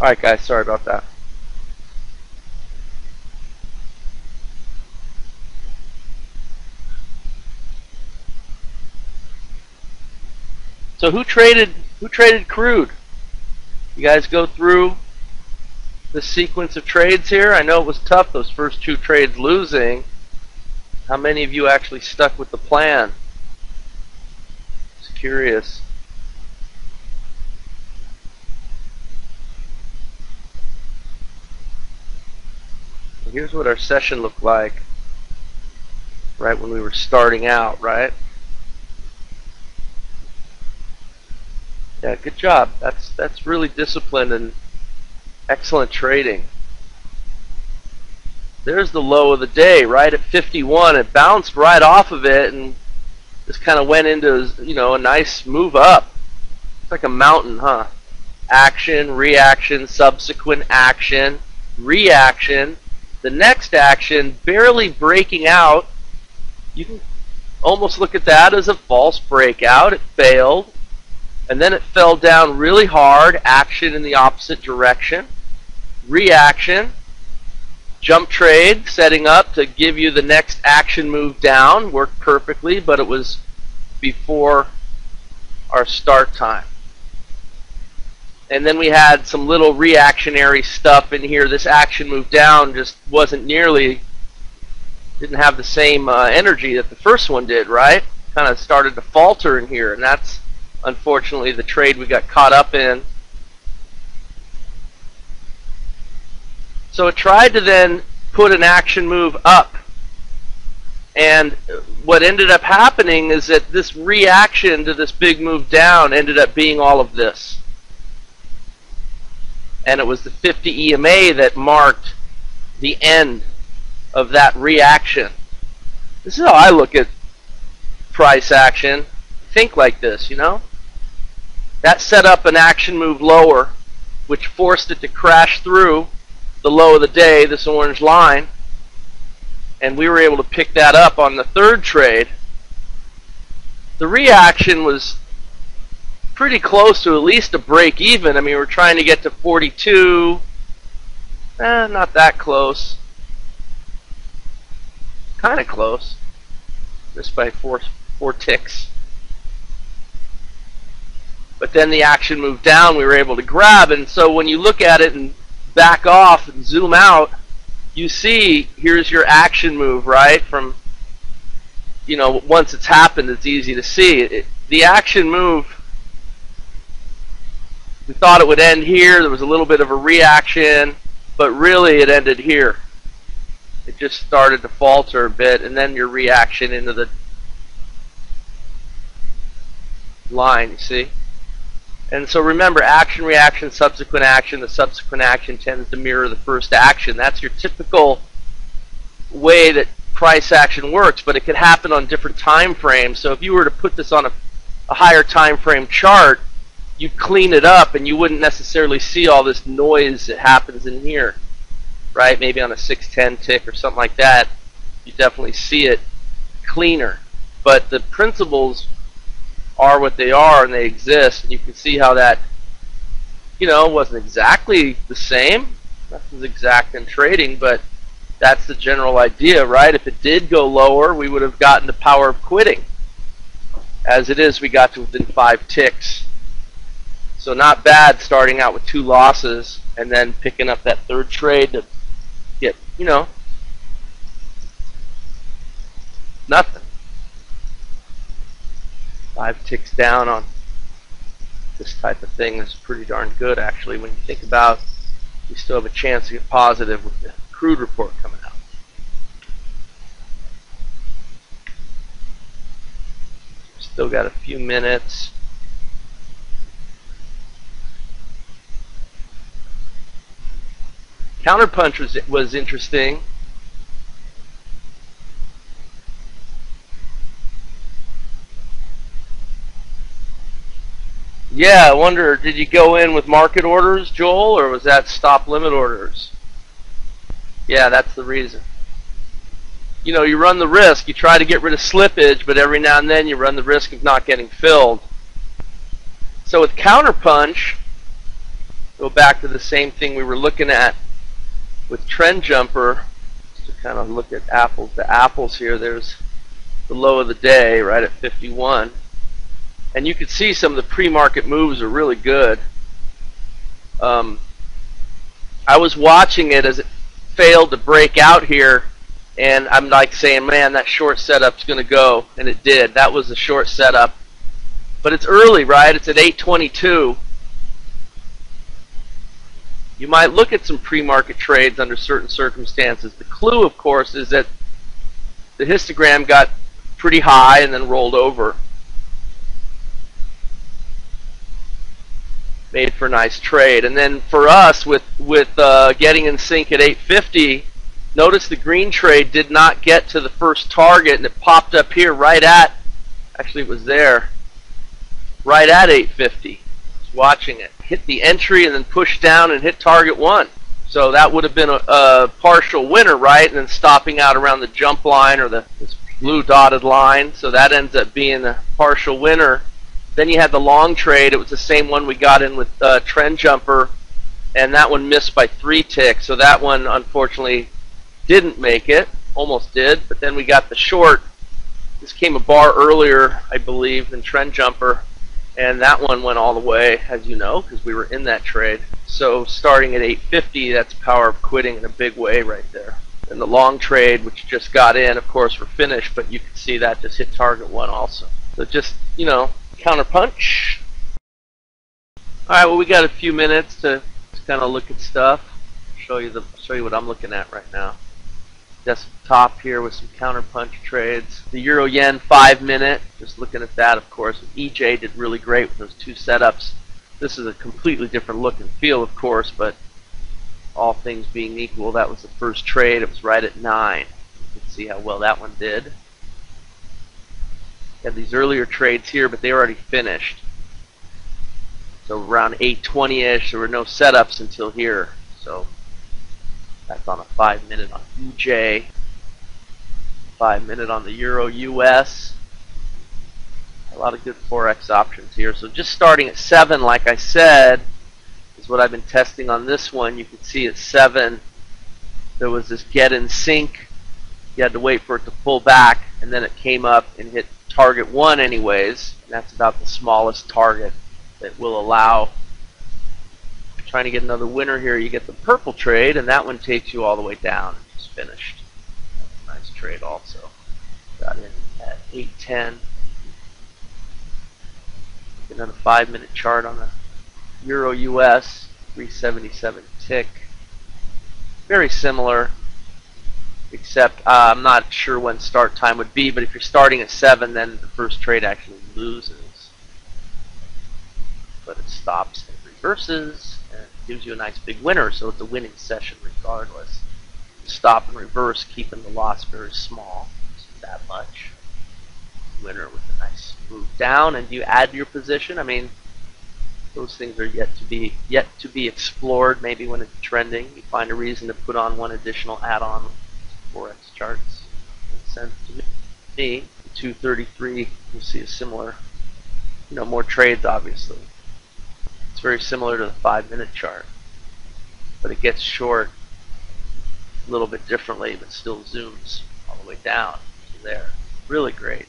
Alright guys, sorry about that. So who traded crude? You guys go through the sequence of trades here. I know it was tough, those first two trades losing. How many of you actually stuck with the plan? Just curious. Here's what our session looked like right when we were starting out, right? Yeah, good job. That's really disciplined and excellent trading. There's the low of the day, right at 51. It bounced right off of it and just kind of went into, you know, a nice move up. It's like a mountain, huh? Action, reaction, subsequent action, reaction. The next action barely breaking out. You can almost look at that as a false breakout. It failed. And then it fell down really hard. Action in the opposite direction. Reaction. Jump trade setting up to give you the next action move down. Worked perfectly, but it was before our start time. And then we had some little reactionary stuff in here. This action move down just didn't have the same energy that the first one did, right? Kind of started to falter in here, and that's unfortunately the trade we got caught up in. So it tried to then put an action move up. And what ended up happening is that this reaction to this big move down ended up being all of this. And it was the 50 EMA that marked the end of that reaction. This is how I look at price action. Think like this, you know? That set up an action move lower, which forced it to crash through the low of the day, this orange line. And we were able to pick that up on the third trade. The reaction was pretty close to at least a break even. I mean, we're trying to get to 42. Not that close. Kind of close. Just by four ticks. But then the action moved down, we were able to grab. And so when you look at it and back off and zoom out, you see here's your action move, right? From, you know, once it's happened, it's easy to see. The action move, we thought it would end here. There was a little bit of a reaction, but really it ended here. It just started to falter a bit, and then your reaction into the line, you see? And so remember, action, reaction, subsequent action. The subsequent action tends to mirror the first action. That's your typical way that price action works, but it could happen on different time frames. So if you were to put this on a higher time frame chart, you'd clean it up and you wouldn't necessarily see all this noise that happens in here, right? Maybe on a 610 tick or something like that, you definitely see it cleaner. But the principles are what they are, and they exist, and you can see how that, you know, wasn't exactly the same. Nothing's exact in trading, but that's the general idea, right? If it did go lower, we would have gotten the power of quitting. As it is, we got to within 5 ticks. So not bad starting out with 2 losses and then picking up that third trade to get, you know, nothing. 5 ticks down on this type of thing is pretty darn good, actually, when you think about we still have a chance to get positive with the crude report coming out. Still got a few minutes. Counterpunch was interesting. Yeah, I wonder, did you go in with market orders, Joel, or was that stop limit orders? Yeah, that's the reason. You know, you run the risk. You try to get rid of slippage, but every now and then you run the risk of not getting filled. So with Counterpunch, go back to the same thing we were looking at with Trend Jumper, to kind of look at apples to apples here. There's the low of the day right at 51. And you can see some of the pre-market moves are really good. I was watching it as it failed to break out here, and I'm like saying, man, that short setup's going to go, and it did. That was a short setup. But it's early, right? It's at 8:22. You might look at some pre-market trades under certain circumstances. The clue, of course, is that the histogram got pretty high and then rolled over. Made for a nice trade. And then for us, with getting in sync at 850, notice the green trade did not get to the first target, and it popped up here right at, actually it was there, right at 850. Just watching it. Hit the entry and then pushed down and hit target 1. So that would have been a partial winner, right? And then stopping out around the jump line or this blue dotted line. So that ends up being a partial winner. Then you had the long trade. It was the same one we got in with Trend Jumper, and that one missed by 3 ticks. So that one, unfortunately, didn't make it. Almost did, but then we got the short. This came a bar earlier, I believe, than Trend Jumper, and that one went all the way, as you know, because we were in that trade. So starting at 850, that's power of quitting in a big way right there. And the long trade, which just got in, of course, we're finished, but you can see that just hit target 1 also. So just, you know, counter punch. Alright, well, we got a few minutes to kind of look at stuff. Show you what I'm looking at right now. Desktop here with some counter punch trades. The Euro Yen 5-minute, just looking at that, of course. EJ did really great with those 2 setups. This is a completely different look and feel, of course, but all things being equal, that was the first trade. It was right at 9. You can see how well that one did. Had these earlier trades here, but they were already finished. So around 8:20ish, there were no setups until here. So that's on a 5-minute on EJ, 5-minute on the Euro US. A lot of good forex options here. So just starting at 7, like I said, is what I've been testing on this one. You can see at 7, there was this get in sync. You had to wait for it to pull back, and then it came up and hit target 1 anyways, and that's about the smallest target that will allow. Trying to get another winner here, you get the purple trade, and that one takes you all the way down. Just finished. Nice trade also. Got in at 8:10. Another 5-minute chart on the Euro US, 377 tick. Very similar, except I'm not sure when start time would be, but if you're starting at 7, then the first trade actually loses. But it stops and reverses, and gives you a nice big winner, so it's a winning session regardless. Stop and reverse, keeping the loss very small, just that much. Winner with a nice move down, and you add to your position. I mean, those things are yet to be explored. Maybe when it's trending, you find a reason to put on one additional add-on. Forex charts makes sense to me. 233, you see a similar, more trades obviously. It's very similar to the 5-minute chart, but it gets short a little bit differently, but still zooms all the way down to there. Really great.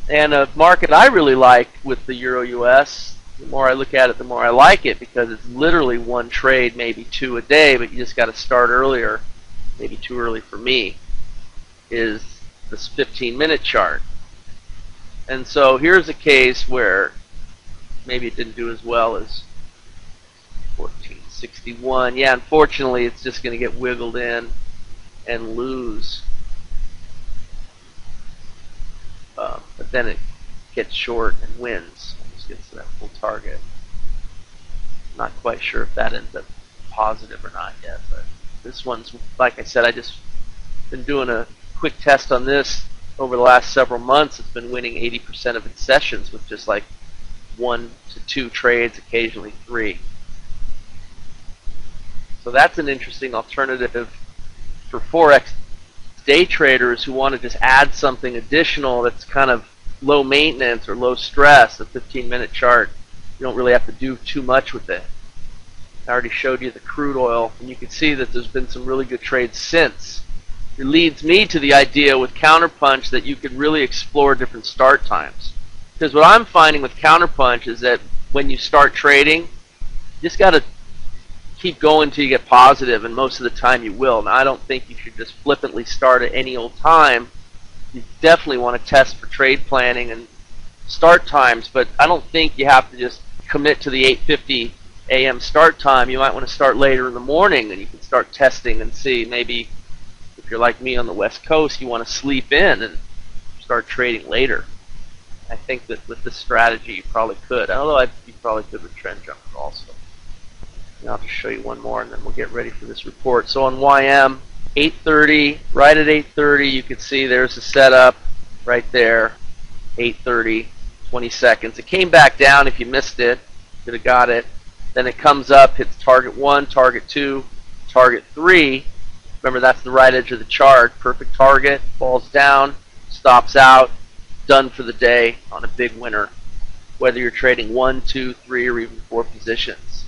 And a market I really like with the Euro US, the more I look at it, the more I like it, because it's literally one trade, maybe 2 a day, but you just got to start earlier. Maybe too early for me, is this 15-minute chart. And so here's a case where maybe it didn't do as well as 1461. Yeah, unfortunately, it's just going to get wiggled in and lose. But then it gets short and wins. Just gets to that full target. Not quite sure if that ends up positive or not yet, but this one's, like I said, I just been doing a quick test on this over the last several months. It's been winning 80% of its sessions with just like 1 to 2 trades, occasionally 3. So that's an interesting alternative for forex day traders who want to just add something additional that's kind of low maintenance or low stress. The 15-minute chart, you don't really have to do too much with it. I already showed you the crude oil, and you can see that there's been some really good trades since. It leads me to the idea with Counterpunch that you could really explore different start times. Because what I'm finding with Counterpunch is that when you start trading, you just got to keep going until you get positive, and most of the time you will. Now, I don't think you should just flippantly start at any old time. You definitely want to test for trade planning and start times, but I don't think you have to just commit to the 8:50 a.m. start time. You might want to start later in the morning, and you can start testing and see. Maybe if you're like me on the West Coast, you want to sleep in and start trading later. I think that with this strategy, you probably could. Although you probably could with trend jumpers also. Now I'll just show you one more, and then we'll get ready for this report. So on YM, 8:30, right at 8:30, you can see there's the setup right there. 8:30, 20 seconds. It came back down if you missed it. Could have got it. Then it comes up, hits target 1, target 2, target 3. Remember, that's the right edge of the chart. Perfect target. Falls down, stops out, done for the day on a big winner, whether you're trading 1, 2, 3, or even 4 positions.